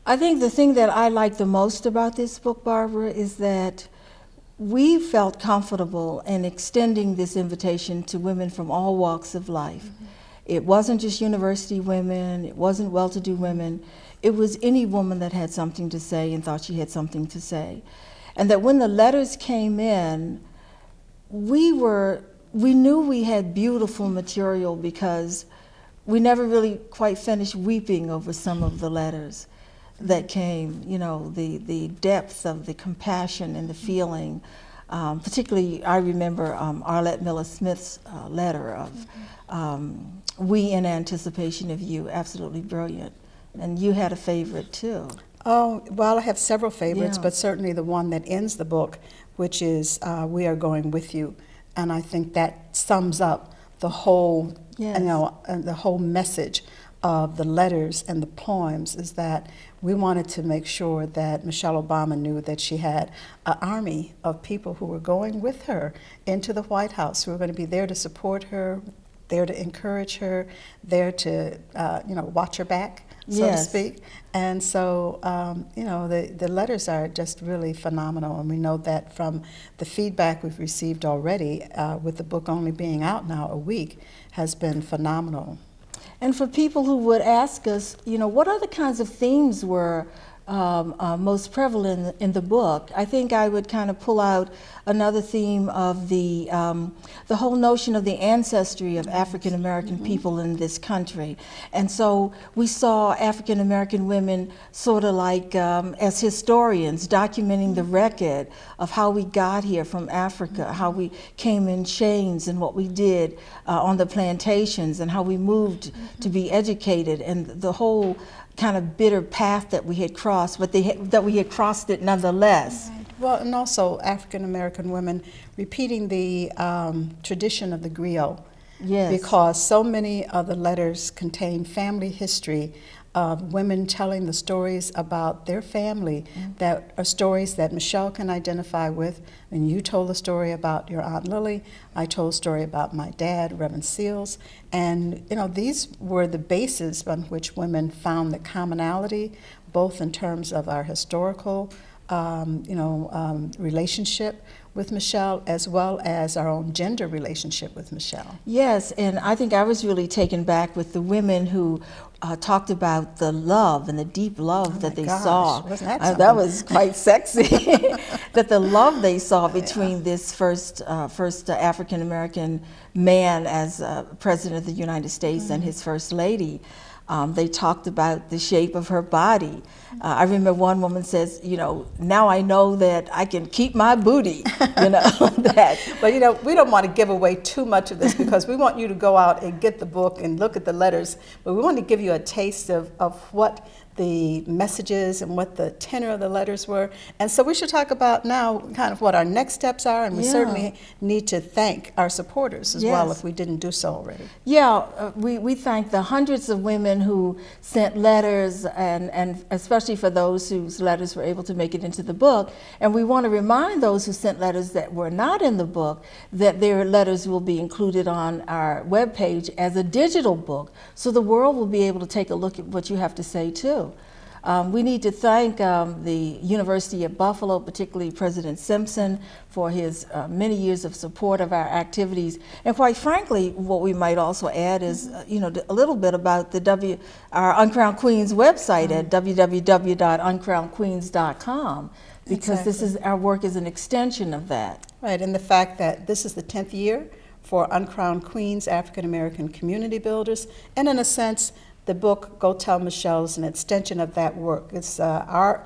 I think the thing that I like the most about this book, Barbara, is that we felt comfortable in extending this invitation to women from all walks of life. It wasn't just university women, it wasn't well-to-do women, it was any woman that had something to say and thought she had something to say. And that when the letters came in, we knew we had beautiful material because we never really quite finished weeping over some of the letters that came, you know, the depth of the compassion and the feeling. Particularly, I remember Arlette Miller Smith's letter of "We in anticipation of you," absolutely brilliant. And you had a favorite too. Oh, well, I have several favorites, Yeah. but certainly the one that ends the book, which is "We are going with you," and I think that sums up the whole, Yes. you know, the whole message of the letters and the poems. Is that we wanted to make sure that Michelle Obama knew that she had an army of people who were going with her into the White House, who were going to be there to support her, there to encourage her, there to you know, watch her back, so Yes. to speak. And so you know, the letters are just really phenomenal, and we know that from the feedback we've received already, with the book only being out now a week, has been phenomenal. And for people who would ask us, you know, what other kinds of themes were most prevalent in the book, I think I would kind of pull out another theme of the whole notion of the ancestry of African American people in this country. And so we saw African American women sort of like as historians documenting the record of how we got here from Africa, how we came in chains and what we did on the plantations and how we moved to be educated, and the whole kind of bitter path that we had crossed, but that we had crossed it nonetheless. Right. Well, and also African American women repeating the tradition of the griot. Yes. Because so many of the letters contain family history of women telling the stories about their family, that are stories that Michelle can identify with. And you told the story about your Aunt Lily. I told a story about my dad, Reverend Seals. And you know, these were the bases on which women found the commonality, both in terms of our historical relationship with Michelle, as well as our own gender relationship with Michelle. Yes, and I think I was really taken back with the women who talked about the love and the deep love that they saw. Wasn't that something? That was quite sexy. That the love they saw between this first African American man as President of the United States and his First Lady. They talked about the shape of her body. I remember one woman says, you know, now I know that I can keep my booty, you know, that. But you know, we don't want to give away too much of this because we want you to go out and get the book and look at the letters, but we want to give you a taste of what the messages and what the tenor of the letters were. And so we should talk about now kind of what our next steps are, and we certainly need to thank our supporters as well if we didn't do so already. Yeah, we thank the hundreds of women who sent letters, and especially for those whose letters were able to make it into the book. And we want to remind those who sent letters that were not in the book that their letters will be included on our webpage as a digital book, so the world will be able to take a look at what you have to say too. We need to thank the University of Buffalo, particularly President Simpson, for his many years of support of our activities. And quite frankly, what we might also add is, you know, a little bit about our Uncrowned Queens website at www.uncrownedqueens.com, because our work is an extension of that. Right, and the fact that this is the 10th year for Uncrowned Queens, African American Community Builders, and in a sense, the book, Go Tell Michelle, is an extension of that work. It's our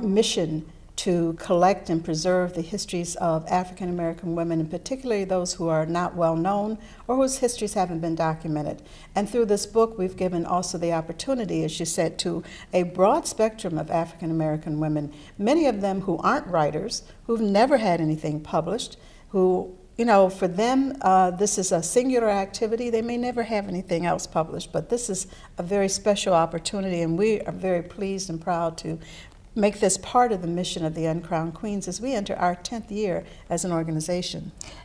mission to collect and preserve the histories of African American women, and particularly those who are not well known or whose histories haven't been documented. And through this book, we've given also the opportunity, as you said, to a broad spectrum of African American women, many of them who aren't writers, who've never had anything published, who, you know, for them, this is a singular activity. They may never have anything else published, but this is a very special opportunity, and we are very pleased and proud to make this part of the mission of the Uncrowned Queens as we enter our 10th year as an organization.